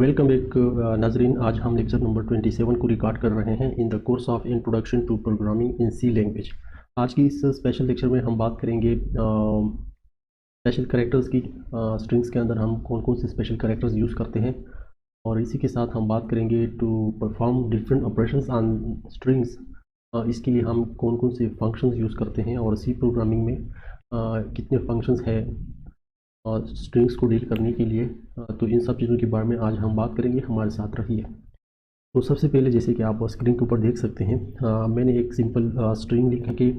Welcome back नाजरीन। आज हम लेक्चर नंबर 27 को रिकॉर्ड कर रहे हैं in the course of introduction to programming in C language. आज की इस स्पेशल लेक्चर में हम बात करेंगे स्पेशल कैरेक्टर्स की। स्ट्रिंग्स के अंदर हम कौन कौन से स्पेशल कैरेक्टर्स यूज़ करते हैं, और इसी के साथ हम बात करेंगे to perform different operations on strings. इसके लिए हम कौन कौन से फंक्शंस यूज़ करते हैं, और सी प्रोग्रामिंग में कितने फंक्शंस है और स्ट्रिंग्स को डील करने के लिए। तो इन सब चीज़ों के बारे में आज हम बात करेंगे, हमारे साथ रहिए। तो सबसे पहले जैसे कि आप स्क्रीन के ऊपर देख सकते हैं, मैंने एक सिंपल स्ट्रिंग लिखा कि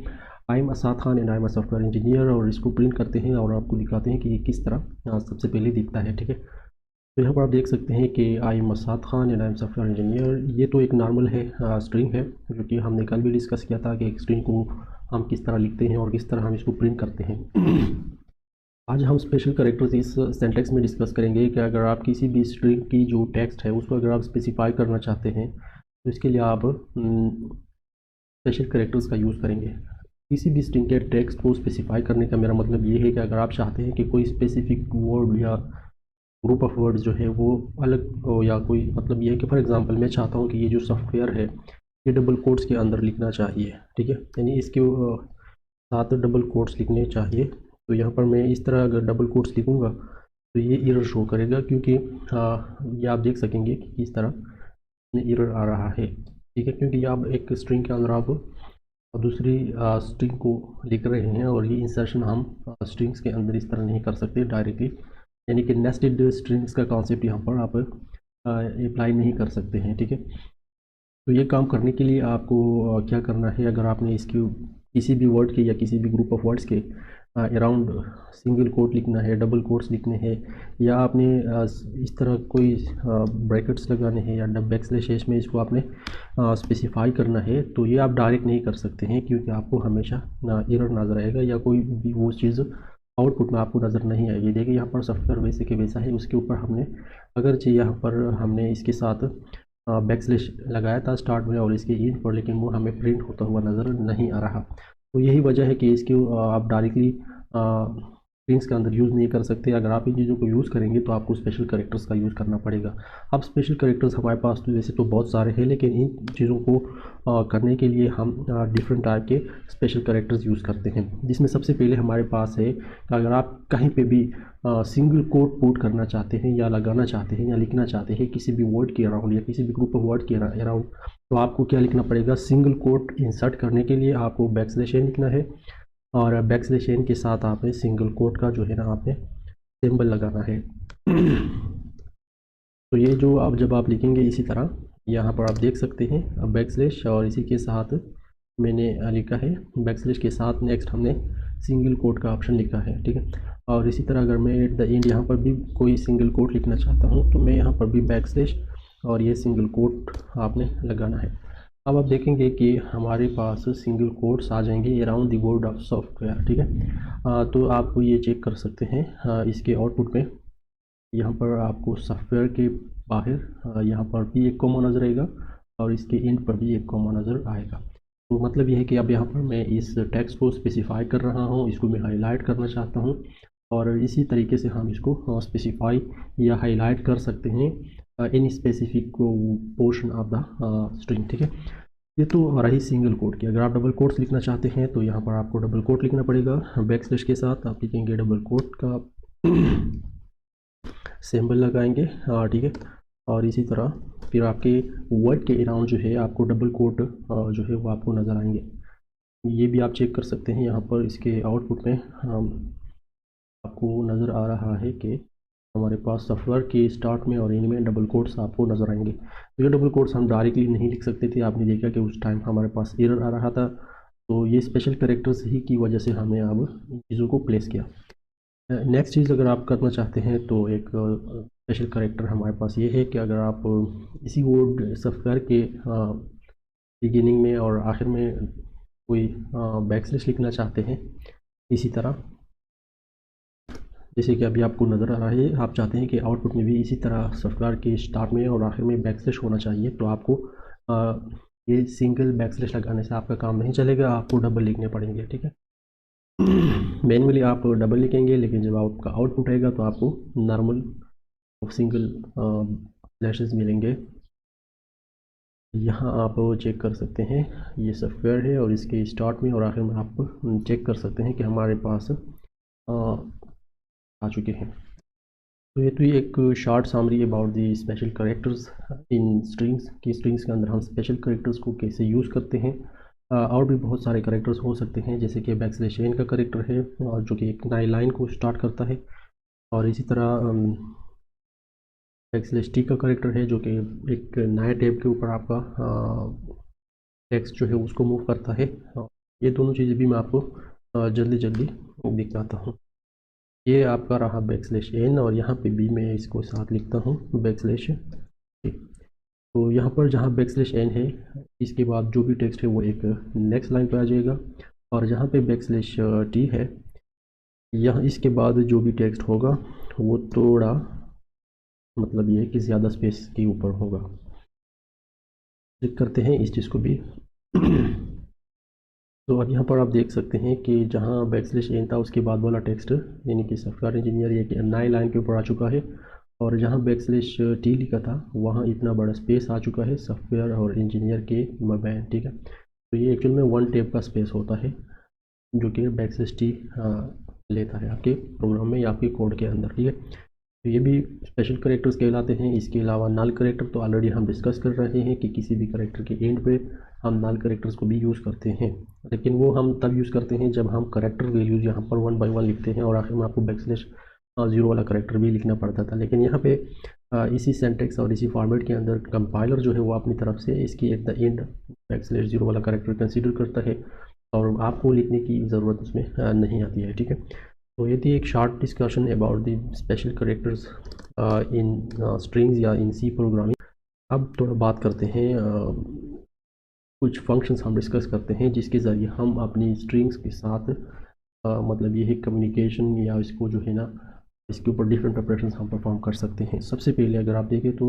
I am Asad Khan and I am a software engineer, और इसको प्रिंट करते हैं और आपको दिखाते हैं कि ये किस तरह सबसे पहले दिखता है। ठीक है, तो यहाँ पर आप देख सकते हैं कि I am Asad Khan and I am software engineer. ये तो एक नॉर्मल है स्ट्रिंग है, जो कि हमने कल भी डिस्कस किया था कि एक स्ट्रिंग को हम किस तरह लिखते हैं और किस तरह हम इसको प्रिंट करते हैं। आज हम स्पेशल कैरेक्टर्स इस सेंटेक्स में डिस्कस करेंगे कि अगर आप किसी भी स्ट्रिंग की जो टेक्स्ट है उसको अगर आप स्पेसिफाई करना चाहते हैं तो इसके लिए आप स्पेशल कैरेक्टर्स का यूज़ करेंगे। किसी भी स्ट्रिंग के टेक्स्ट को स्पेसिफाई करने का मेरा मतलब ये है कि अगर आप चाहते हैं कि कोई स्पेसिफिक वर्ड या ग्रुप ऑफ वर्ड्स जो है वो अलग हो, या कोई मतलब ये है कि फॉर एग्जांपल मैं चाहता हूँ कि ये जो सॉफ्टवेयर है ये डबल कोट्स के अंदर लिखना चाहिए। ठीक है, यानी इसके साथ डबल कोट्स लिखने चाहिए। तो यहाँ पर मैं इस तरह अगर डबल कोट्स लिखूँगा तो ये एरर शो करेगा, क्योंकि ये आप देख सकेंगे कि किस तरह एरर आ रहा है। ठीक है, क्योंकि आप एक स्ट्रिंग के अंदर आप दूसरी स्ट्रिंग को लिख रहे हैं, और ये इंसर्शन हम स्ट्रिंग्स के अंदर इस तरह नहीं कर सकते डायरेक्टली, यानी कि नेस्टेड स्ट्रिंग्स का कॉन्सेप्ट यहाँ पर आप अप्लाई नहीं कर सकते हैं। ठीक है, तो ये काम करने के लिए आपको क्या करना है, अगर आपने इसकी किसी भी वर्ड के या किसी भी ग्रुप ऑफ वर्ड्स के अराउंड सिंगल कोट लिखना है, डबल कोट्स लिखने हैं, या आपने इस तरह कोई ब्रैकेट्स लगाने हैं या बैकस्लैश में इसको आपने स्पेसिफाई करना है, तो ये आप डायरेक्ट नहीं कर सकते हैं, क्योंकि आपको हमेशा एरर नज़र आएगा या कोई भी वो चीज़ आउटपुट में आपको नज़र नहीं आएगी। देखिए यहाँ पर सॉफ्टवेयर वैसे के वैसा है, उसके ऊपर हमने अगरचे यहाँ पर हमने इसके साथ बैकस्लैश लगाया था स्टार्ट में और इसके एंड पर, लेकिन वो हमें प्रिंट होता हुआ नज़र नहीं आ रहा। तो यही वजह है कि इसके आप डायरेक्टली स्ट्रिंग्स के अंदर यूज़ नहीं कर सकते। अगर आप इन चीज़ों को यूज़ करेंगे तो आपको स्पेशल कैरेक्टर्स का यूज़ करना पड़ेगा। अब स्पेशल कैरेक्टर्स हमारे पास तो वैसे तो बहुत सारे हैं, लेकिन इन चीज़ों को करने के लिए हम डिफरेंट टाइप के स्पेशल कैरेक्टर्स यूज़ करते हैं, जिसमें सबसे पहले हमारे पास है कि अगर आप कहीं पे भी सिंगल कोट पुट करना चाहते हैं या लगाना चाहते हैं या लिखना चाहते हैं किसी भी वर्ड के अराउंड या किसी भी ग्रुप ऑफ वर्ड के अराउंड, तो आपको क्या लिखना पड़ेगा, सिंगल कोट इंसर्ट करने के लिए आपको बैकस्लैश एन लिखना है, और बैकस्लैश एन के साथ आपने सिंगल कोट का जो है ना आपने सिंबल लगाना है। तो ये जो आप जब आप लिखेंगे इसी तरह, यहाँ पर आप देख सकते हैं बैकस्लैश, और इसी के साथ मैंने लिखा है बैकस्लैश के साथ नेक्स्ट हमने सिंगल कोट का ऑप्शन लिखा है। ठीक है, और इसी तरह अगर मैं एट द एंड यहाँ पर भी कोई सिंगल कोट लिखना चाहता हूँ तो मैं यहाँ पर भी बैकस्लैश और ये सिंगल कोट आपने लगाना है। अब आप देखेंगे कि हमारे पास सिंगल कोट्स आ जाएंगे around the word of software. ठीक है, तो आप ये चेक कर सकते हैं इसके आउटपुट में, यहाँ पर आपको सॉफ्टवेयर के बाहर यहाँ पर भी एक कॉमा नज़र आएगा और इसके एंड पर भी एक कॉमा नज़र आएगा। तो मतलब ये है कि अब यहाँ पर मैं इस टेक्स्ट को स्पेसिफाई कर रहा हूँ, इसको मैं हाईलाइट करना चाहता हूँ, और इसी तरीके से हम इसको स्पेसिफाई या हाईलाइट कर सकते हैं in specific portion of the string. ठीक है, ये तो रही सिंगल कोट की। अगर आप डबल कोट्स लिखना चाहते हैं तो यहाँ पर आपको डबल कोट लिखना पड़ेगा, बैकस्लैश के साथ आप लिखेंगे डबल कोट का सिंबल लगाएंगे। ठीक है, और इसी तरह फिर आपके वर्ड के अराउंड जो है आपको डबल कोट जो है वो आपको नज़र आएंगे। ये भी आप चेक कर सकते हैं, यहाँ पर इसके आउटपुट में आपको नज़र आ रहा है कि हमारे पास सॉफ्टवेयर के स्टार्ट में और एंड में डबल कोट्स आपको नज़र आएंगे। तो ये डबल कोट्स हम डायरेक्टली नहीं लिख सकते थे, आपने देखा कि उस टाइम हमारे पास एरर आ रहा था। तो ये स्पेशल कैरेक्टर्स ही की वजह से हमने अब इन चीज़ों को प्लेस किया। नेक्स्ट चीज़ अगर आप करना चाहते हैं तो एक स्पेशल कैरेक्टर हमारे पास ये है कि अगर आप इसी वर्ड सॉफ्टवेयर के बिगिनिंग में और आखिर में कोई बैकस्लैश लिखना चाहते हैं, इसी तरह जैसे कि अभी आपको नज़र आ रहा है, आप चाहते हैं कि आउटपुट में भी इसी तरह सॉफ्टवेयर के स्टार्ट में और आखिर में बैकस्लैश होना चाहिए, तो आपको ये सिंगल बैकस्लैश लगाने से आपका काम नहीं चलेगा, आपको डबल लिखने पड़ेंगे। ठीक है, मैनुअली आप डबल लिखेंगे, लेकिन जब आपका आउटपुट आएगा तो आपको नॉर्मल सिंगल स्लैशेस मिलेंगे। यहाँ आप चेक कर सकते हैं ये सॉफ्टवेयर है और इसके स्टार्ट में और आखिर में आप चेक कर सकते हैं कि हमारे पास आ चुके हैं। तो ये एक short summary about the special characters in strings की स्ट्रिंग्स के अंदर हम स्पेशल कैरेक्टर्स को कैसे यूज़ करते हैं। और भी बहुत सारे कैरेक्टर्स हो सकते हैं, जैसे कि बैकस्लैश एन का कैरेक्टर है जो कि एक नई लाइन को स्टार्ट करता है, और इसी तरह बैकस्लैश टी का कैरेक्टर है जो कि एक नए टैब के ऊपर आपका टेक्स्ट जो है उसको मूव करता है। ये दोनों चीज़ें भी मैं आपको जल्दी जल्दी दिखाता हूँ। ये आपका रहा बैकस्लैश एन और यहाँ पे भी मैं इसको साथ लिखता हूँ बैकस्लैश। तो यहाँ पर जहाँ बैकस्लैश एन है इसके बाद जो भी टेक्स्ट है वो एक नेक्स्ट लाइन पे आ जाएगा, और जहाँ पे बैकस्लैश टी है यहाँ इसके बाद जो भी टेक्स्ट होगा वो थोड़ा मतलब ये है कि ज़्यादा स्पेस के ऊपर होगा। चेक करते हैं इस चीज़ को भी। तो अब यहाँ पर आप देख सकते हैं कि जहाँ बैकस्लैश एन था उसके बाद वाला टेक्स्ट यानी कि सॉफ्टवेयर इंजीनियर ये कि नई लाइन के ऊपर आ चुका है, और जहाँ बैकस्लैश टी लिखा था वहाँ इतना बड़ा स्पेस आ चुका है सॉफ्टवेयर और इंजीनियर के मबैन। ठीक है, तो ये एक्चुअल में वन टेब का स्पेस होता है जो कि बैकस्लैश टी लेता है आपके प्रोग्राम में या आपके कोड के अंदर। ठीक है, तो ये भी स्पेशल करेक्टर्स कहलाते हैं। इसके अलावा नल करेक्टर तो ऑलरेडी हम डिस्कस कर रहे हैं कि किसी भी करेक्टर के एंड पे हम नल करेक्टर्स को भी यूज़ करते हैं, लेकिन वो हम तब यूज़ करते हैं जब हम करेक्टर वैल्यूज़ यहाँ पर 1 बाय 1 लिखते हैं और आखिर में आपको बैकस्लैश ज़ीरो वाला करेक्टर भी लिखना पड़ता था। लेकिन यहाँ पे इसी सेंटेक्स और इसी फॉर्मेट के अंदर कंपाइलर जो है वो अपनी तरफ से इसकी at the end backslash zero वाला करेक्टर कंसिडर करता है और आपको लिखने की ज़रूरत उसमें नहीं आती है। ठीक है, तो ये थी एक short discussion about the special characters in strings या इन सी प्रोग्रामिंग। अब थोड़ा बात करते हैं कुछ फंक्शंस हम डिस्कस करते हैं जिसके ज़रिए हम अपनी स्ट्रिंग्स के साथ मतलब ये है कम्युनिकेशन या इसको जो है ना इसके ऊपर डिफरेंट ऑपरेशंस हम परफॉर्म कर सकते हैं। सबसे पहले अगर आप देखें तो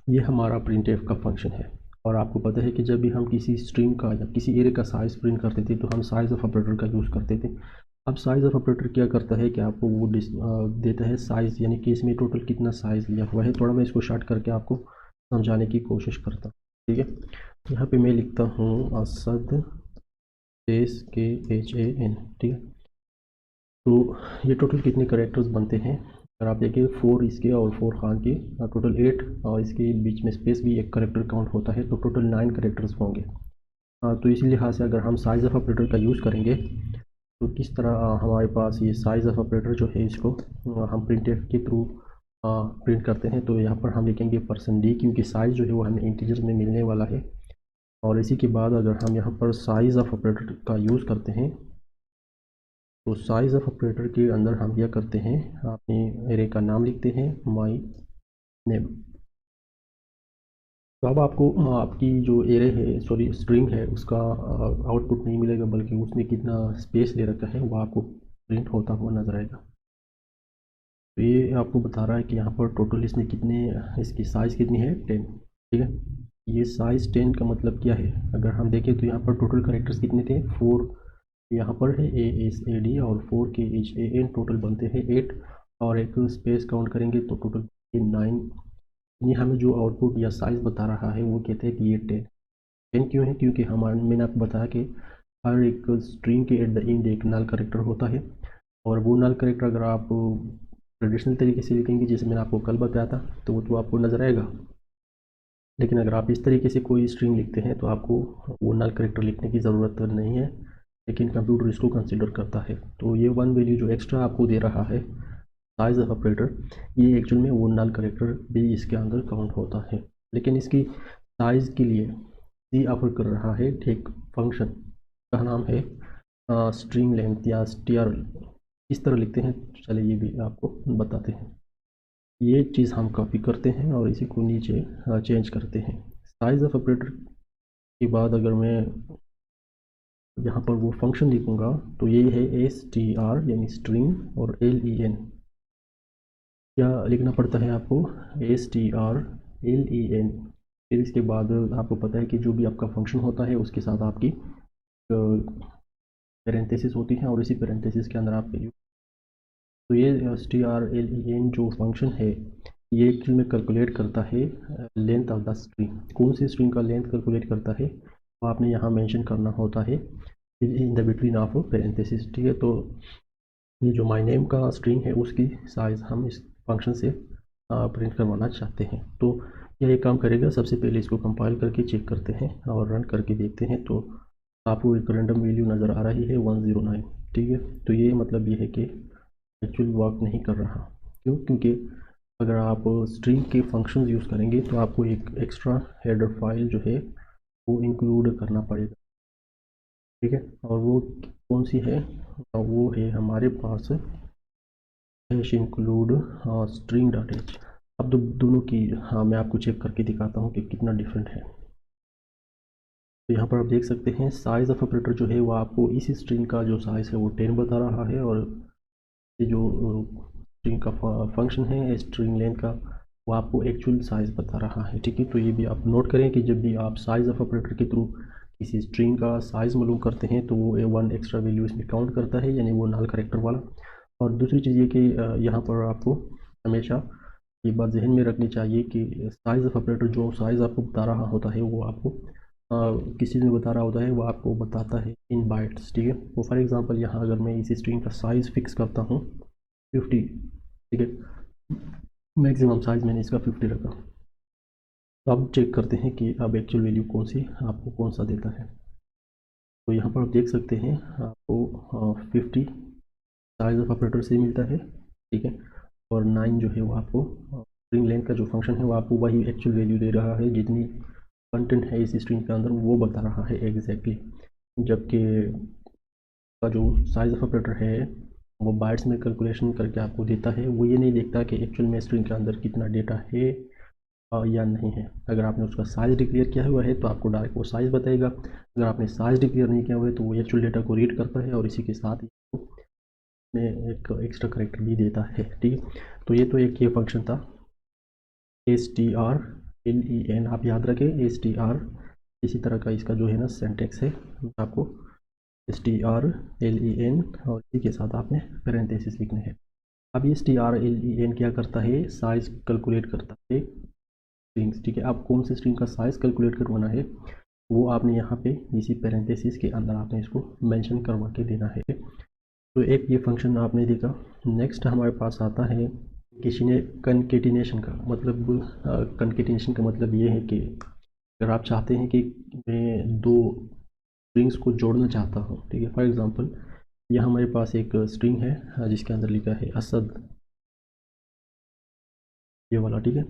ये हमारा प्रिंटफ का फंक्शन है, और आपको पता है कि जब भी हम किसी स्ट्रिंग का या किसी एरे का साइज़ प्रिंट करते थे तो हम साइज़ ऑफ ऑपरेटर का यूज़ करते थे। अब साइज़ ऑफ ऑपरेटर क्या करता है कि आपको वो देता है साइज़, यानी कि इसमें टोटल कितना साइज़ लिया हुआ है। थोड़ा मैं इसको शॉर्ट करके आपको समझाने की कोशिश करता हूँ। ठीक है, यहाँ पे मैं लिखता हूँ असद स्पेस KHAN। ठीक है, तो ये टोटल कितने करेक्टर्स बनते हैं अगर आप देखिए 4 इसके और 4 खान के, टोटल 8, और इसके बीच में स्पेस भी एक करेक्टर काउंट होता है, तो टोटल 9 करेक्टर्स होंगे। तो इसी लिहाज से अगर हम साइज़ ऑफ ऑपरेटर का यूज़ करेंगे तो किस तरह हमारे पास ये साइज़ ऑफ ऑपरेटर जो है इसको हम प्रिंटफ के थ्रू प्रिंट करते हैं। तो यहाँ पर हम लिखेंगे %d क्योंकि साइज़ जो है वो हमें इंटीजर में मिलने वाला है, और इसी के बाद अगर हम यहाँ पर साइज़ ऑफ ऑपरेटर का यूज़ करते हैं तो साइज़ ऑफ ऑपरेटर के अंदर हम क्या करते हैं अपने एरे का नाम लिखते हैं माई नेम। तो अब आपको आपकी जो एरे है सॉरी स्ट्रिंग है उसका आउटपुट नहीं मिलेगा, बल्कि उसमें कितना स्पेस ले रखा है वो आपको प्रिंट होता हुआ नजर आएगा। तो ये आपको बता रहा है कि यहाँ पर टोटल इसमें कितने इसकी साइज़ कितनी है 10। ठीक है, ये साइज़ 10 का मतलब क्या है अगर हम देखें तो यहाँ पर टोटल करेक्टर्स कितने थे 4, यहाँ पर है ASAD और 4 KHAN, टोटल बनते हैं 8, और एक स्पेस काउंट करेंगे तो टोटल 9। ये हमें जो आउटपुट या साइज़ बता रहा है वो कहते हैं कि ये 10 क्यों है, क्योंकि हमारे मैंने आपको बताया कि हर एक स्ट्रिंग के एट द एंड एक नल करेक्टर होता है, और वो नल करेक्टर अगर आप ट्रेडिशनल तरीके से लिखेंगे जैसे मैंने आपको कल बताया था तो वो तो आपको नज़र आएगा, लेकिन अगर आप इस तरीके से कोई स्ट्रिंग लिखते हैं तो आपको वो नल करेक्टर लिखने की ज़रूरत नहीं है, लेकिन कंप्यूटर इसको कंसिडर करता है। तो ये वन वैल्यू जो एक्स्ट्रा आपको दे रहा है साइज ऑफ ऑपरेटर, ये एक्चुअल में वो नल करेक्टर भी इसके अंदर काउंट होता है। लेकिन इसकी साइज़ के लिए सी ऑफर कर रहा है एक फंक्शन का नाम है स्ट्रिंग लेंथ या str। इस तरह लिखते हैं, चलिए ये भी आपको बताते हैं। ये चीज़ हम कॉपी करते हैं और इसी को नीचे चेंज करते हैं। साइज़ ऑफ ऑपरेटर के बाद अगर मैं यहाँ पर वो फंक्शन लिखूँगा तो ये है str यानी स्ट्रिंग, और len क्या लिखना पड़ता है आपको str len। फिर इसके बाद आपको पता है कि जो भी आपका फंक्शन होता है उसके साथ आपकी पेरेंथेसिस होती है, और इसी पेरेंथेसिस के अंदर आपके तो ये str len जो फंक्शन है ये एक्चुअल में कैलकुलेट करता है लेंथ ऑफ द स्ट्रिंग। कौन सी स्ट्रिंग का लेंथ कैलकुलेट करता है वो आपने यहाँ मेंशन करना होता है in the between of parenthesis, ठीक है। तो ये जो माय नेम का स्ट्रिंग है उसकी साइज़ हम इस फंक्शन से प्रिंट करवाना चाहते हैं। तो यह एक काम करेगा, सबसे पहले इसको कंपाइल करके चेक करते हैं और रन करके देखते हैं। तो आपको एक रैंडम वैल्यू नज़र आ रही है 109, ठीक है। तो ये मतलब ये है कि एक्चुअल वर्क नहीं कर रहा। क्यों? क्योंकि अगर आप स्ट्रिंग के फंक्शंस यूज़ करेंगे तो आपको एक एक्स्ट्रा हेडर फाइल जो है वो इंक्लूड करना पड़ेगा, ठीक है। और वो कौन सी है? वो है हमारे पास hash include string dot H. अब दोनों की मैं आपको चेक करके दिखाता हूँ कि कितना डिफरेंट है। तो यहाँ पर आप देख सकते हैं साइज़ ऑफ ऑपरेटर जो है वो आपको इस स्ट्रिंग का जो साइज़ है वो 10 बता रहा है, और ये जो स्ट्रिंग का फंक्शन है स्ट्रिंग लेंथ का वो आपको एक्चुअल साइज़ बता रहा है, ठीक है। तो ये भी आप नोट करें कि जब भी आप साइज़ ऑफ ऑपरेटर के थ्रू किसी स्ट्रिंग का साइज़ मालूम करते हैं तो वो वन एक्स्ट्रा वैल्यू इसमें काउंट करता है, यानी वो नल करेक्टर वाला। और दूसरी चीज़ ये कि यहाँ पर आपको हमेशा ये बात जहन में रखनी चाहिए कि साइज़ ऑफ ऑपरेटर जो साइज़ आपको बता रहा होता है वो आपको किसी में बता रहा होता है वो आपको बताता है इन बाइट्स, ठीक है। तो फॉर एग्जांपल यहाँ अगर मैं इसी स्ट्रिंग का साइज़ फिक्स करता हूँ 50, ठीक है, मैक्सिमम साइज़ मैंने इसका 50 रखा। तो अब चेक करते हैं कि अब एक्चुअल वैल्यू कौन सी आपको कौन सा देता है। तो यहाँ पर आप देख सकते हैं आपको 50 साइज़ ऑफ ऑपरेटर से मिलता है, ठीक है। और 9 जो है वो आपको स्ट्रिंग लेंथ का जो फंक्शन है वो आपको वही एक्चुअल वैल्यू दे रहा है, जितनी कंटेंट है इस स्ट्रिंग के अंदर वो बता रहा है एग्जैक्टली। जबकि का जो साइज़ ऑफ ऑपरेटर है वो बाइट्स में कैलकुलेशन करके आपको देता है, वो ये नहीं देखता कि एक्चुअल में स्ट्रिंग के अंदर कितना डेटा है या नहीं है। अगर आपने उसका साइज़ डिक्लेयर किया हुआ है तो आपको डायरेक्ट वो साइज़ बताएगा, अगर आपने साइज़ डिक्लेयर नहीं किया हुआ है तो वो एक्चुअल डेटा को रीड करता है और इसी के साथ में एक एक्स्ट्रा करेक्टर भी देता है, ठीक है। तो ये तो एक ये फंक्शन था strlen, आप याद रखें str इसी तरह का इसका जो है ना सिंटैक्स है आपको strlen और इसी के साथ आपने पैरेंथेसिस लिखने हैं। अब ये strlen क्या करता है? साइज़ कैलकुलेट करता है स्ट्रिंग्स, ठीक है। आप कौन से स्ट्रिंग का साइज़ कैलकुलेट करवाना है वो आपने यहाँ पे इसी पैरेंथेसिस के अंदर आपने इसको मेंशन करवा के देना है। तो एक ये फंक्शन आपने देखा। नेक्स्ट हमारे पास आता है किसी ने कनकेटिनेशन का मतलब, कनकेटिनेशन का मतलब ये है कि अगर आप चाहते हैं कि मैं दो स्ट्रिंग्स को जोड़ना चाहता हूँ, ठीक है। फॉर एग्जांपल यहाँ हमारे पास एक स्ट्रिंग है जिसके अंदर लिखा है असद, ये वाला, ठीक है।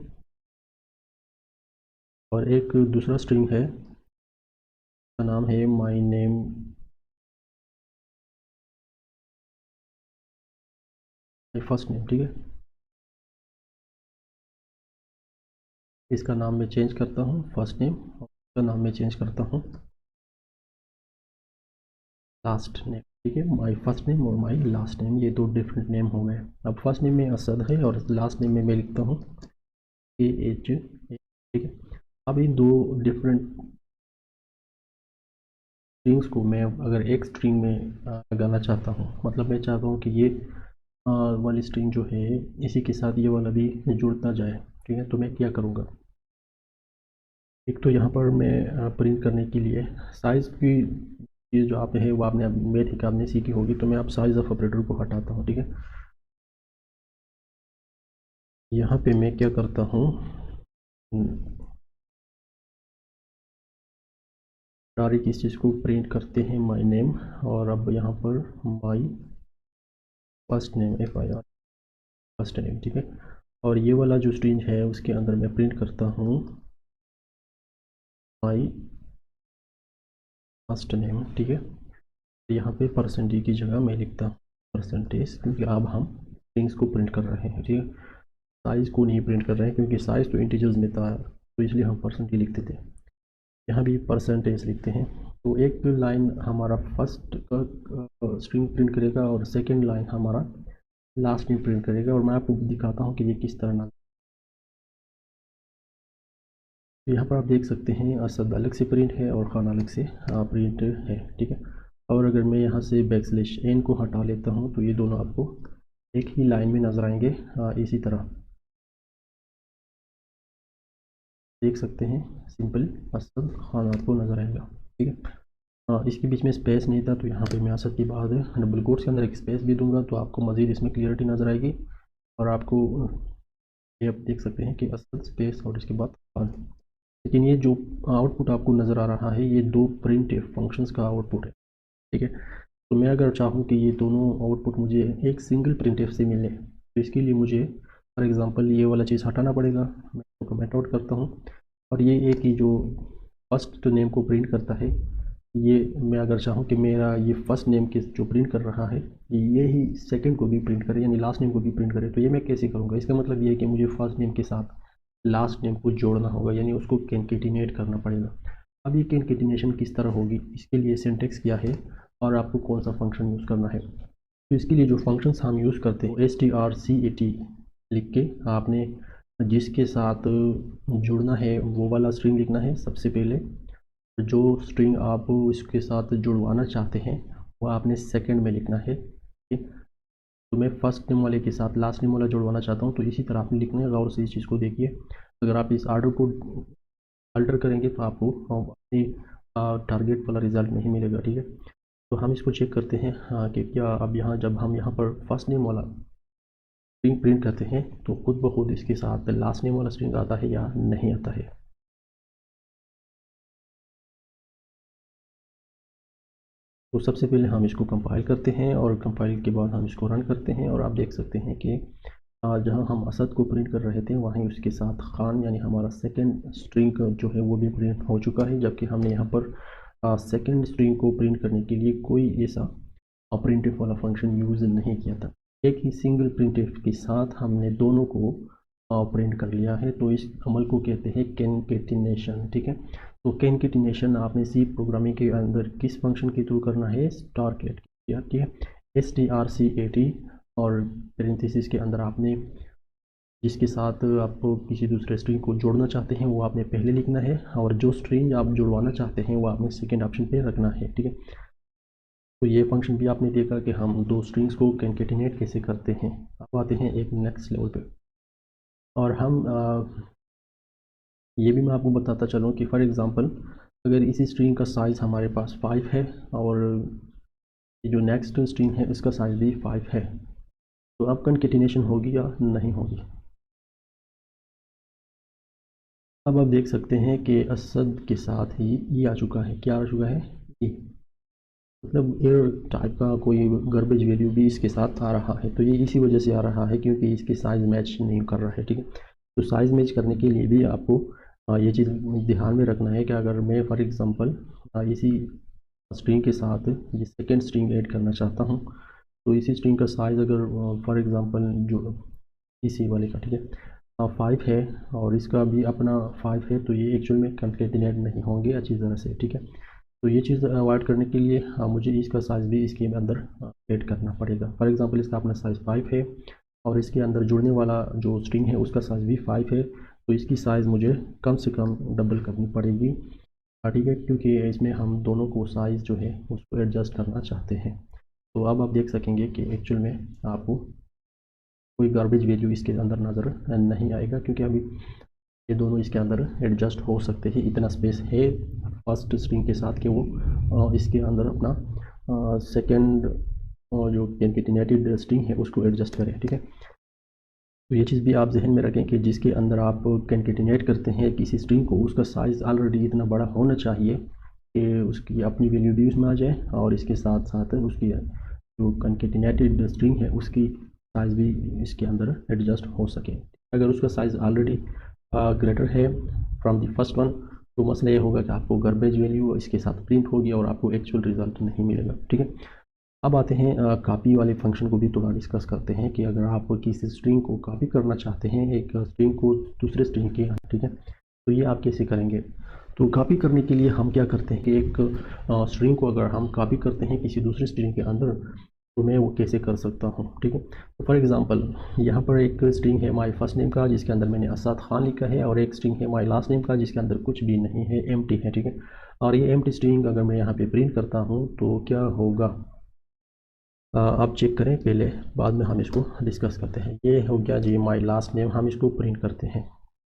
और एक दूसरा स्ट्रिंग है का नाम है माय नेम, फर्स्ट नेम, ठीक है। इसका नाम मैं चेंज करता हूँ फर्स्ट नेम, और इसका नाम मैं चेंज करता हूँ लास्ट नेम, ठीक है। माई फर्स्ट नेम और माई लास्ट नेम, ये दो डिफरेंट नेम हो गए। अब फर्स्ट नेम में असद है और लास्ट नेम में मैं लिखता हूँ AH, ठीक है। अब इन दो डिफरेंट स्ट्रिंग्स को मैं अगर एक स्ट्रिंग में लगाना चाहता हूँ, मतलब मैं चाहता हूँ कि ये वाली स्ट्रिंग जो है इसी के साथ ये वाला भी जुड़ता जाए, ठीक है। तो मैं क्या करूँगा? एक तो यहाँ पर मैं प्रिंट करने के लिए साइज़ की चीज़ जो आप है वो आपने मेरे ठीक आपने सीखी होगी, तो मैं आप साइज़ ऑफ ऑपरेटर को हटाता हूँ, ठीक है। यहाँ पे मैं क्या करता हूँ, डायरेक्ट इस चीज़ को प्रिंट करते हैं माय नेम, और अब यहाँ पर my first name FIR first name, ठीक है। और ये वाला जो स्ट्रिंग है उसके अंदर मैं प्रिंट करता हूँ माय फर्स्ट नेम, ठीक है। यहाँ पे परसेंटेज की जगह मैं लिखता हूँ परसेंटेज, क्योंकि अब हम स्ट्रिंग्स को प्रिंट कर रहे हैं, ठीक है। साइज़ को नहीं प्रिंट कर रहे हैं क्योंकि साइज़ तो इंटीजर्स में था, तो इसलिए हम परसेंटेज लिखते थे। यहाँ भी परसेंटेज लिखते हैं। तो एक लाइन हमारा फर्स्ट का स्ट्रिंग प्रिंट करेगा और सेकंड लाइन हमारा लास्ट में प्रिंट करेगा, और मैं आपको दिखाता हूँ कि ये किस तरह ना। तो यहाँ पर आप देख सकते हैं असद अलग से प्रिंट है और खान अलग से प्रिंट है, ठीक है। और अगर मैं यहाँ से \n को हटा लेता हूँ तो ये दोनों आपको एक ही लाइन में नज़र आएंगे इसी तरह। देख सकते हैं सिंपल असद खान आपको नज़र आएगा, ठीक है। इसके बीच में स्पेस नहीं था, तो यहाँ पे मैं असद की बाद डबल कोट्स के अंदर एक स्पेस भी दूंगा, तो आपको मज़ीद इसमें क्लियरिटी नज़र आएगी। और आपको ये आप देख सकते हैं कि असद स्पेस और इसके बाद खान। लेकिन ये जो आउटपुट आपको नज़र आ रहा है, ये दो प्रिंट फंक्शंस का आउटपुट है, ठीक है। तो मैं अगर चाहूँ कि ये दोनों आउटपुट मुझे एक सिंगल प्रिंट से मिले, तो इसके लिए मुझे फॉर एग्ज़ाम्पल ये वाला चीज़ हटाना पड़ेगा। मैं इसको कमेंट आउट करता हूँ। और ये एक ही जो फर्स्ट नेम को प्रिंट करता है, ये मैं अगर चाहूँ कि मेरा ये फर्स्ट नेम के जो प्रिंट कर रहा है, ये ही सेकंड को भी प्रिंट करे, यानी लास्ट नेम को भी प्रिंट करे, तो ये मैं कैसे करूँगा? इसका मतलब ये है कि मुझे फर्स्ट नेम के साथ लास्ट नेम को जोड़ना होगा, यानी उसको कैनकेटिनेट करना पड़ेगा। अब ये कैनकेटिनेशन किस तरह होगी, इसके लिए सिंटेक्स क्या है और आपको कौन सा फंक्शन यूज़ करना है। तो इसके लिए जो फंक्शंस हम यूज़ करते हैं, strcat लिख के आपने जिसके साथ जुड़ना है वो वाला स्ट्रिंग लिखना है सबसे पहले। जो स्ट्रिंग आप इसके साथ जुड़वाना चाहते हैं वो आपने सेकंड में लिखना है, ठीक। तो मैं फर्स्ट नेम वाले के साथ लास्ट नेम वाला जुड़वाना चाहता हूँ, तो इसी तरह आपने लिखना है। गौर से इस चीज़ को देखिए, अगर आप इस आर्डर को अल्टर करेंगे तो आपको अपनी टारगेट वाला रिज़ल्ट नहीं मिलेगा, ठीक है। तो हम इसको चेक करते हैं कि क्या अब यहाँ जब हम यहाँ पर फर्स्ट नेम वाला स्ट्रिंग प्रिंट करते हैं तो खुद ब खुद इसके साथ लास्ट नेम वाला स्ट्रिंग आता है या नहीं आता है। तो सबसे पहले हम इसको कंपाइल करते हैं और कंपाइल के बाद हम इसको रन करते हैं, और आप देख सकते हैं कि जहां हम असद को प्रिंट कर रहे थे वहीं उसके साथ खान यानी हमारा सेकंड स्ट्रिंग जो है वो भी प्रिंट हो चुका है, जबकि हमने यहाँ पर सेकंड स्ट्रिंग को प्रिंट करने के लिए कोई ऐसा प्रिंटफ वाला फंक्शन यूज़ नहीं किया था। एक ही सिंगल प्रिंटफ के साथ हमने दोनों को प्रिंट कर लिया है, तो इस अमल को कहते हैं कैनकेटिनेशन, ठीक है। तो कैनकेटिनेशन आपने सी प्रोग्रामिंग के अंदर किस फंक्शन के थ्रू करना है, स्टारकेट किया, ठीक है, strcat, और पेरेंथेसिस के अंदर आपने जिसके साथ आप किसी दूसरे स्ट्रिंग को जोड़ना चाहते हैं वो आपने पहले लिखना है, और जो स्ट्रिंग आप जुड़वाना चाहते हैं वो आपने सेकेंड ऑप्शन पे रखना है, ठीक है। तो ये फंक्शन भी आपने देखा कि हम दो स्ट्रिंग्स को कैनकेटिनेट कैसे करते हैं। अब आते हैं एक नेक्स्ट लेवल पे, और हम ये भी मैं आपको बताता चलूँ कि फॉर एग्ज़ाम्पल अगर इसी स्ट्रिंग का साइज़ हमारे पास 5 है और ये जो नेक्स्ट स्ट्रिंग है इसका साइज़ भी 5 है, तो अब कंकेटिनेशन होगी या नहीं होगी। अब आप देख सकते हैं कि असद के साथ ही ये आ चुका है, क्या आ चुका है, ये मतलब एरर टाइप का कोई गार्बेज वैल्यू भी इसके साथ आ रहा है। तो ये इसी वजह से आ रहा है क्योंकि इसके साइज़ मैच नहीं कर रहा है, ठीक है। तो साइज़ मैच करने के लिए भी आपको ये चीज़ ध्यान में रखना है कि अगर मैं फॉर एग्ज़ाम्पल इसी स्ट्रिंग के साथ ये सेकेंड स्ट्रिंग ऐड करना चाहता हूँ, तो इसी स्ट्रिंग का साइज़ अगर फॉर एग्ज़ाम्पल जो इसी वाले का, ठीक है, 5 है और इसका भी अपना 5 है, तो ये एक्चुअल में कंकेटिनेट नहीं होंगे अच्छी तरह से, ठीक है। तो ये चीज़ अवॉइड करने के लिए मुझे इसका साइज़ भी इसके अंदर ऐड करना पड़ेगा। फॉर एग्ज़ाम्पल इसका अपना साइज़ 5 है और इसके अंदर जुड़ने वाला जो स्ट्रिंग है उसका साइज़ भी 5 है, तो इसकी साइज़ मुझे कम से कम डबल करनी पड़ेगी, ठीक है, क्योंकि इसमें हम दोनों को साइज़ जो है उसको एडजस्ट करना चाहते हैं। तो अब आप देख सकेंगे कि एक्चुअल में आपको कोई गार्बेज वैल्यू इसके अंदर नज़र नहीं आएगा, क्योंकि अभी ये दोनों इसके अंदर एडजस्ट हो सकते हैं, इतना स्पेस है फर्स्ट स्ट्रिंग के साथ कि वो इसके अंदर अपना सेकेंड जो कैनकेटिनेटेड स्ट्रिंग है उसको एडजस्ट करें, ठीक है। तो ये चीज़ भी आप जहन में रखें कि जिसके अंदर आप कैनकेटिनेट करते हैं किसी स्ट्रिंग को, उसका साइज़ ऑलरेडी इतना बड़ा होना चाहिए कि उसकी अपनी वैल्यू भी उसमें आ जाए और इसके साथ साथ उसकी जो कैनकेटिनेटेड स्ट्रिंग है उसकी साइज़ भी इसके अंदर एडजस्ट हो सके। अगर उसका साइज़ ऑलरेडी ग्रेटर है फ्रॉम द फर्स्ट वन, तो मसला ये होगा कि आपको गार्बेज वैल्यू इसके साथ प्रिंट होगी और आपको एक्चुअल रिजल्ट नहीं मिलेगा, ठीक है। अब आते हैं कॉपी वाले फंक्शन को भी थोड़ा डिस्कस करते हैं कि अगर आप किसी स्ट्रिंग को कॉपी करना चाहते हैं एक स्ट्रिंग को दूसरे स्ट्रिंग के, ठीक है, तो ये आप कैसे करेंगे। तो कॉपी करने के लिए हम क्या करते हैं कि एक स्ट्रिंग को अगर हम कॉपी करते हैं किसी दूसरे स्ट्रिंग के अंदर, तो मैं वो कैसे कर सकता हूँ, ठीक है। तो फॉर एग्ज़ाम्पल यहाँ पर एक स्ट्रिंग है माई फर्स्ट नेम का जिसके अंदर मैंने असद खान लिखा है, और एक स्ट्रिंग है माई लास्ट नेम का जिसके अंदर कुछ भी नहीं है, एम्प्टी है, ठीक है। और ये एम्प्टी स्ट्रिंग अगर मैं यहाँ पे प्रिंट करता हूँ तो क्या होगा, आप चेक करें पहले, बाद में हम इसको डिस्कस करते हैं। ये हो गया जी माई लास्ट नेम, हम इसको प्रिंट करते हैं,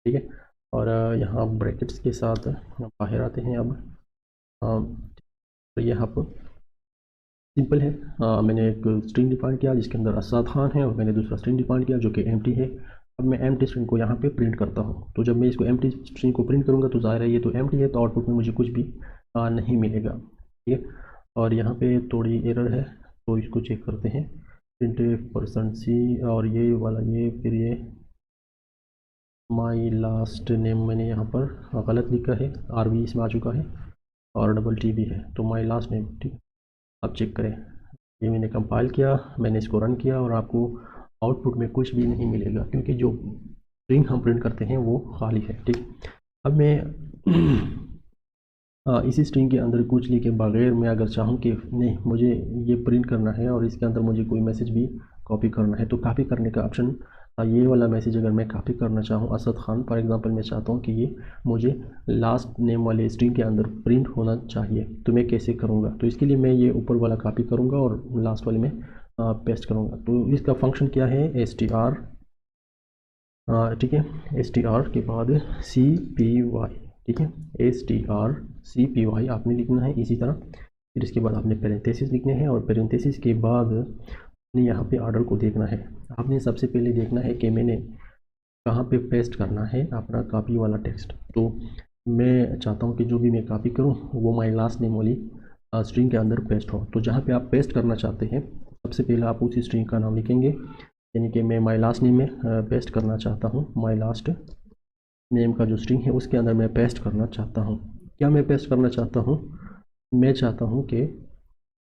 ठीक है। और यहाँ ब्रैकेट्स के साथ बाहर आते हैं। अब तो यहाँ पर सिंपल है, मैंने एक स्ट्रिंग डिफाइन किया जिसके अंदर असद खान है और मैंने दूसरा स्ट्रिंग डिफाइन किया जो कि एम्प्टी है। अब मैं एम्प्टी स्ट्रिंग को यहाँ पे प्रिंट करता हूँ। तो जब मैं इसको एम्प्टी स्ट्रिंग को प्रिंट करूँगा तो ज़ाहिर है ये तो एम्प्टी है, तो आउटपुट में मुझे कुछ भी नहीं मिलेगा, ठीक है। और यहाँ पे थोड़ी एरर है तो इसको चेक करते हैं। printf%c और ये वाला ये फिर ये माई लास्ट नेम मैंने यहाँ पर गलत लिखा है, RV इसमें आ चुका है और डबल T भी है, तो माई लास्ट नेम, ठीक है। अब चेक करें, ये मैंने कंपाइल किया, मैंने इसको रन किया और आपको आउटपुट में कुछ भी नहीं मिलेगा क्योंकि जो स्ट्रिंग हम प्रिंट करते हैं वो खाली है, ठीक। अब मैं इसी स्ट्रिंग के अंदर कुछ लिखे बगैर मैं अगर चाहूँ कि नहीं मुझे ये प्रिंट करना है और इसके अंदर मुझे कोई मैसेज भी कॉपी करना है, तो कॉपी करने का ऑप्शन, ये वाला मैसेज अगर मैं कॉपी करना चाहूँ असद खान फॉर एग्जांपल, मैं चाहता हूँ कि ये मुझे लास्ट नेम वाले स्ट्रिंग के अंदर प्रिंट होना चाहिए, तो मैं कैसे करूँगा? तो इसके लिए मैं ये ऊपर वाला कॉपी करूँगा और लास्ट वाले में पेस्ट करूँगा। तो इसका फंक्शन क्या है, str, ठीक है, str के बाद cpy, ठीक है, str cpy आपने लिखना है इसी तरह। फिर इसके बाद आपने पेरेंथेसिस लिखने हैं और पेरेंथेसिस के बाद आपने यहाँ पे ऑर्डर को देखना है। आपने सबसे पहले देखना है कि मैंने कहाँ पे पेस्ट करना है अपना कॉपी वाला टेक्स्ट। तो मैं चाहता हूँ कि जो भी मैं कॉपी करूँ वो माई लास्ट नेम वाली स्ट्रिंग के अंदर पेस्ट हो। तो जहाँ पे आप पेस्ट करना चाहते हैं सबसे पहले आप उसी स्ट्रिंग का नाम लिखेंगे, यानी कि मैं माई लास्ट नेम में पेस्ट करना चाहता हूँ, माई लास्ट नेम का जो स्ट्रिंग है उसके अंदर मैं पेस्ट करना चाहता हूँ। क्या मैं पेस्ट करना चाहता हूँ? मैं चाहता हूँ कि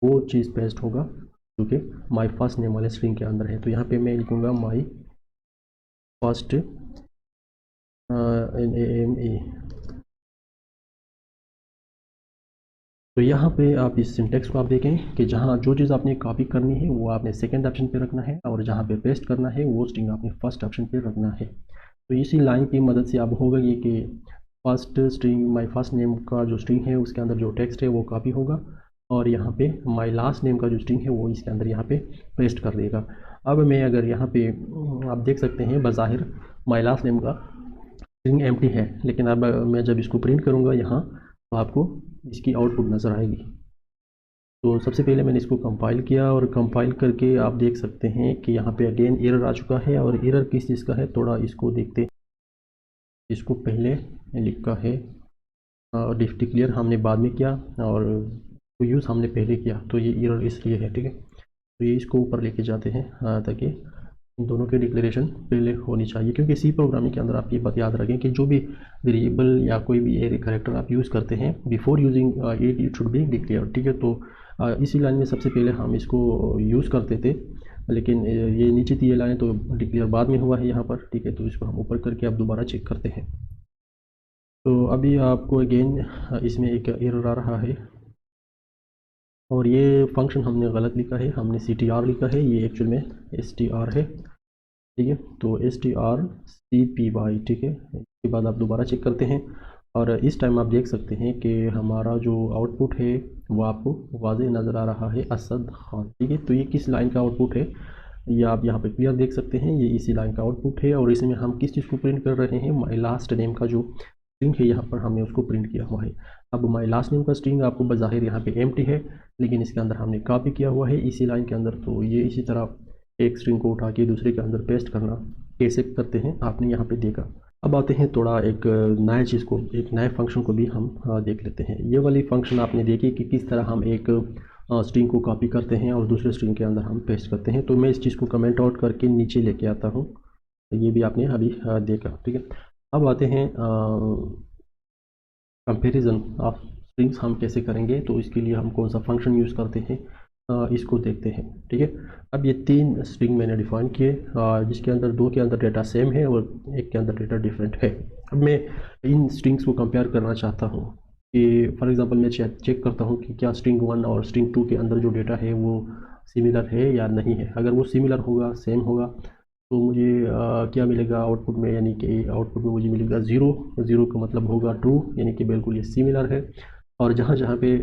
वो चीज़ पेस्ट होगा जो कि माई फर्स्ट नेम वाले स्ट्रिंग के अंदर है। तो यहाँ पे मैं लिखूँगा माई फर्स्ट NAME। तो यहाँ पे आप इस सिंटेक्स को आप देखें कि जहाँ जो चीज़ आपने कॉपी करनी है वो आपने सेकंड ऑप्शन पे रखना है और जहाँ पे पेस्ट करना है वो स्ट्रिंग आपने फर्स्ट ऑप्शन पे रखना है। तो इसी लाइन की मदद से अब होगा ये कि first string my first name का जो स्ट्रिंग है उसके अंदर जो टेक्स्ट है वो कॉपी होगा और यहाँ पे माई लास्ट नेम का जो स्ट्रिंग है वो इसके अंदर यहाँ पे पेस्ट कर देगा। अब मैं अगर यहाँ पे आप देख सकते हैं बज़ाहिर माई लास्ट नेम का स्ट्रिंग एम्प्टी है, लेकिन अब मैं जब इसको प्रिंट करूँगा यहाँ तो आपको इसकी आउटपुट नज़र आएगी। तो सबसे पहले मैंने इसको कंपाइल किया और कंपाइल करके आप देख सकते हैं कि यहाँ पे अगेन एरर आ चुका है। और एरर किस चीज़ का है थोड़ा इसको देखते, इसको पहले लिखा है डिक्लेयर हमने बाद में किया और यूज़ हमने पहले किया, तो ये एरर इसलिए है, ठीक है। तो ये इसको ऊपर लेके जाते हैं ताकि इन दोनों की डिक्लेरेशन पहले होनी चाहिए, क्योंकि सी प्रोग्रामिंग के अंदर आप ये बात याद रखें कि जो भी वेरिएबल या कोई भी एरे कैरेक्टर आप यूज़ करते हैं before using it should be declare, ठीक है। तो इसी लाइन में सबसे पहले हम इसको यूज़ करते थे, लेकिन ये नीचे थी ये लाइन तो डिक्लेयर बाद में हुआ है यहाँ पर, ठीक है। तो इसको हम ऊपर करके अब दोबारा चेक करते हैं। तो अभी आपको अगेन इसमें एक एरर आ रहा है और ये फंक्शन हमने गलत लिखा है, हमने CTR लिखा है, ये एक्चुअल में STR है, ठीक है। तो STR CPY, ठीक है। इसके बाद आप दोबारा चेक करते हैं और इस टाइम आप देख सकते हैं कि हमारा जो आउटपुट है वो आपको वाज़ेह नज़र आ रहा है, असद खान, ठीक है। तो ये किस लाइन का आउटपुट है ये आप यहाँ पे क्लियर देख सकते हैं, ये इसी लाइन का आउटपुट है और इसमें हम किस चीज़ को प्रिंट कर रहे हैं, माई लास्ट नेम का जो स्ट्रिंग है यहाँ पर हमने उसको प्रिंट किया हुआ है। अब माई लास्ट नेम का स्ट्रिंग आपको बज़ाहिर यहाँ पे एम्प्टी है, लेकिन इसके अंदर हमने कॉपी किया हुआ है इसी लाइन के अंदर। तो ये इसी तरह एक स्ट्रिंग को उठा के दूसरे के अंदर पेस्ट करना कैसे करते हैं आपने यहाँ पे देखा। अब आते हैं थोड़ा एक नए चीज़ को, एक नए फंक्शन को भी हम देख लेते हैं। ये वाली फंक्शन आपने देखी कि किस तरह हम एक स्ट्रिंग को कॉपी करते हैं और दूसरे स्ट्रिंग के अंदर हम पेस्ट करते हैं। तो मैं इस चीज़ को कमेंट आउट करके नीचे लेके आता हूँ, तो ये भी आपने अभी देखा, ठीक है। अब आते हैं कंपैरिजन ऑफ स्ट्रिंग्स हम कैसे करेंगे, तो इसके लिए हम कौन सा फंक्शन यूज़ करते हैं इसको देखते हैं, ठीक है। अब ये 3 स्ट्रिंग मैंने डिफाइन किए जिसके अंदर 2 के अंदर डेटा सेम है और 1 के अंदर डेटा डिफरेंट है। अब मैं इन स्ट्रिंग्स को कंपेयर करना चाहता हूँ कि फॉर एग्जांपल मैं चेक करता हूँ कि क्या स्ट्रिंग 1 और स्ट्रिंग 2 के अंदर जो डेटा है वो सिमिलर है या नहीं है। अगर वो सिमिलर होगा, सेम होगा, तो मुझे क्या मिलेगा आउटपुट में, यानी कि आउटपुट में मुझे मिलेगा 0 का मतलब होगा ट्रू, यानी कि बिल्कुल ये सिमिलर है। और जहाँ जहाँ पे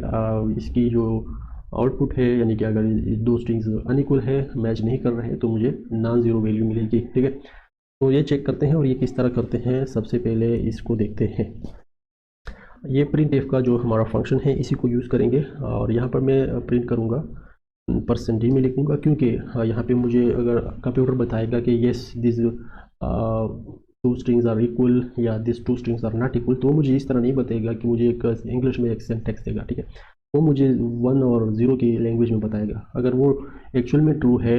इसकी जो आउटपुट है, यानी कि अगर 2 स्ट्रिंग्स अनइक्वल है, मैच नहीं कर रहे हैं, तो मुझे नॉन ज़ीरो वैल्यू मिलेगी, ठीक है। तो ये चेक करते हैं और ये किस तरह करते हैं। सबसे पहले इसको देखते हैं। ये प्रिंट एफ का जो हमारा फंक्शन है इसी को यूज़ करेंगे और यहाँ पर मैं प्रिंट करूँगा %d में लिखूँगा, क्योंकि यहाँ पे मुझे अगर कंप्यूटर बताएगा कि yes this two strings are equal या this two strings are not equal, तो मुझे इस तरह नहीं बताएगा कि मुझे एक इंग्लिश में एक सिंटैक्स देगा, ठीक है। वो मुझे 1 और 0 की लैंग्वेज में बताएगा। अगर वो एक्चुअल में ट्रू है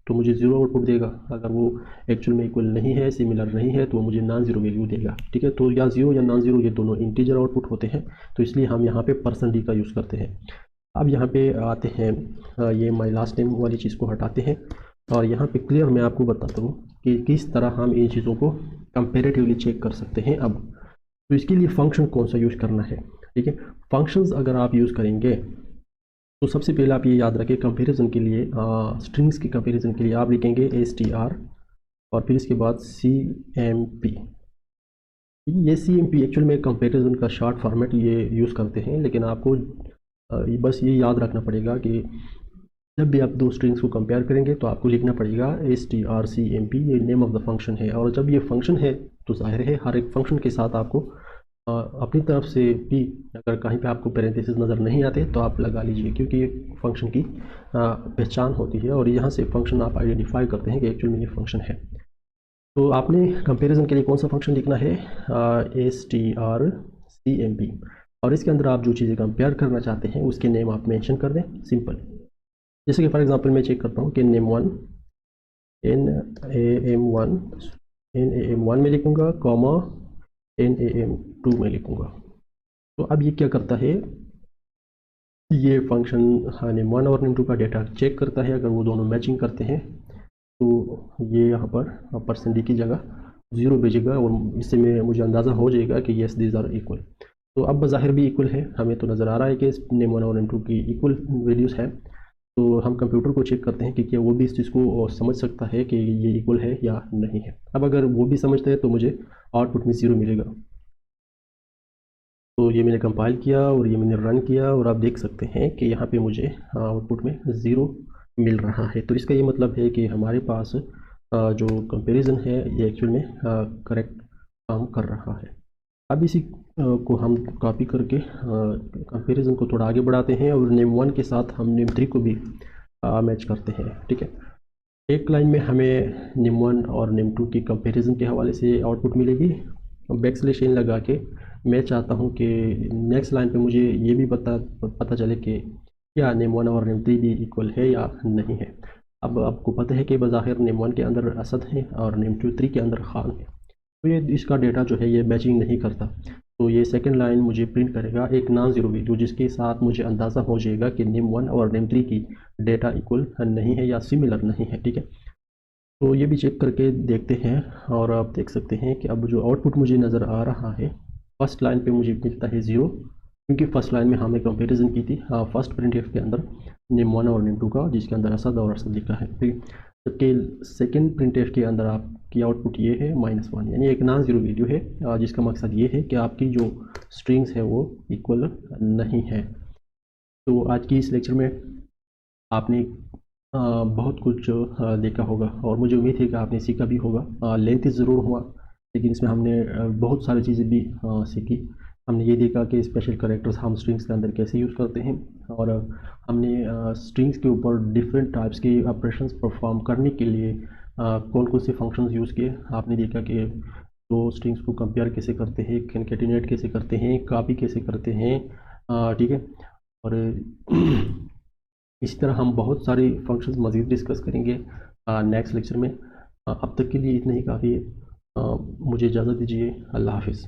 तो मुझे 0 आउटपुट देगा, अगर वो एक्चुअल में इक्वल नहीं है, सिमिलर नहीं है, तो वो मुझे नॉन ज़ीरो वैल्यू देगा, ठीक है। तो या 0 या नॉन ज़ीरो ये दोनों इंटीजर आउटपुट होते हैं, तो इसलिए हम यहाँ पे %d का यूज़ करते हैं। अब यहाँ पे आते हैं, ये माई लास्ट नेम वाली चीज़ को हटाते हैं और यहाँ पे क्लियर मैं आपको बताता हूँ कि किस तरह हम इन चीज़ों को कंपेरेटिवली चेक कर सकते हैं। अब तो इसके लिए फ़ंक्शन कौन सा यूज़ करना है, ठीक है। फंक्शंस अगर आप यूज़ करेंगे तो सबसे पहले आप ये याद रखें, कंपैरिजन के लिए स्ट्रिंग्स की कंपैरिजन के लिए आप लिखेंगे str और फिर इसके बाद cmp। ये cmp एक्चुअल में कंपैरिजन का शॉर्ट फॉर्मेट ये यूज़ करते हैं, लेकिन आपको बस ये याद रखना पड़ेगा कि जब भी आप दो स्ट्रिंग्स को कंपेयर करेंगे तो आपको लिखना पड़ेगा strcmp, ये नेम ऑफ द फंक्शन है। और जब ये फंक्शन है तो जाहिर है हर एक फंक्शन के साथ आपको अपनी तरफ से भी अगर कहीं पे आपको पैरेंथेसिस नज़र नहीं आते तो आप लगा लीजिए, क्योंकि ये फंक्शन की पहचान होती है और यहाँ से फंक्शन आप आइडेंटिफाई करते हैं कि एक्चुअल में ये फंक्शन है। तो आपने कंपैरिजन के लिए कौन सा फंक्शन लिखना है, strcmp, और इसके अंदर आप जो चीज़ें कंपेयर करना चाहते हैं उसके नेम आप मेंशन कर दें, सिंपल। जैसे कि फॉर एग्जांपल मैं चेक करता हूँ कि name1 nam1 में लिखूँगा, कॉमा nam2 में लिखूँगा। तो अब ये क्या करता है, ये फंक्शन name1 और name2 का डेटा चेक करता है। अगर वो दोनों मैचिंग करते हैं तो ये यहाँ पर %d की जगह 0 भेजेगा और इससे मुझे अंदाज़ा हो जाएगा कि येस दीज आर इक्वल। तो अब बज़ाहिर भी इक्वल है, हमें तो नज़र आ रहा है कि name1 और name2 की इक्वल वैल्यूज़ है। तो हम कंप्यूटर को चेक करते हैं कि क्या वो भी इस चीज़ को समझ सकता है कि ये इक्वल है या नहीं है। अब अगर वो भी समझते हैं तो मुझे आउटपुट में 0 मिलेगा। तो ये मैंने कंपाइल किया और ये मैंने रन किया और आप देख सकते हैं कि यहाँ पे मुझे आउटपुट में 0 मिल रहा है। तो इसका ये मतलब है कि हमारे पास जो कंपैरिजन है ये एक्चुअल में करेक्ट काम कर रहा है। अब इसी को हम कॉपी करके कंपैरिजन को थोड़ा आगे बढ़ाते हैं और name1 के साथ हम name3 को भी मैच करते हैं, ठीक है। एक लाइन में हमें name1 और name2 की कंपैरिजन के हवाले से आउटपुट मिलेगी। \n लगा के मैं चाहता हूं कि नेक्स्ट लाइन पे मुझे ये भी पता चले कि क्या name1 और name3 भी इक्वल है या नहीं है। अब आपको पता है कि बज़ाहिर name1 के अंदर असद है और name3 के अंदर खान है, तो ये इसका डेटा जो है ये मैचिंग नहीं करता। तो ये सेकंड लाइन मुझे प्रिंट करेगा एक नॉन ज़ीरो वैल्यू, जिसके साथ मुझे अंदाज़ा हो जाएगा कि name1 और name3 की डेटा इक्वल नहीं है या सिमिलर नहीं है, ठीक है। तो ये भी चेक करके देखते हैं और आप देख सकते हैं कि अब जो आउटपुट मुझे नज़र आ रहा है फर्स्ट लाइन पे मुझे मिलता है 0, क्योंकि फर्स्ट लाइन में हमने कंपैरिजन की थी फर्स्ट प्रिंटफ के अंदर name1 और name2 का, जिसके अंदर असद और असद लिखा है। फिर जबकि सेकेंड प्रिंटफ के अंदर आपकी आउटपुट ये है -1, यानी एक नॉन ज़ीरो वैल्यू है, जिसका मकसद ये है कि आपकी जो स्ट्रिंग्स है वो इक्वल नहीं है। तो आज की इस लेक्चर में आपने बहुत कुछ देखा होगा और मुझे उम्मीद है कि आपने सीखा भी होगा। लेंथ ज़रूर हुआ, लेकिन इसमें हमने बहुत सारी चीज़ें भी सीखी। हमने ये देखा कि स्पेशल कैरेक्टर्स हम स्ट्रिंग्स के अंदर कैसे यूज़ करते हैं और हमने स्ट्रिंग्स के ऊपर डिफरेंट टाइप्स के ऑपरेशंस परफॉर्म करने के लिए कौन कौन से फंक्शंस यूज़ किए। आपने देखा कि दो स्ट्रिंग्स को कंपेयर कैसे करते हैं, कॉन्कैटिनेट कैसे करते हैं, कॉपी कैसे करते हैं, ठीक है। और इसी तरह हम बहुत सारे फंक्शंस मज़ीद डिस्कस करेंगे नेक्स्ट लेक्चर में। अब तक के लिए इतना ही काफ़ी है। मुझे इजाज़त दीजिए। अल्लाह हाफ़िज़।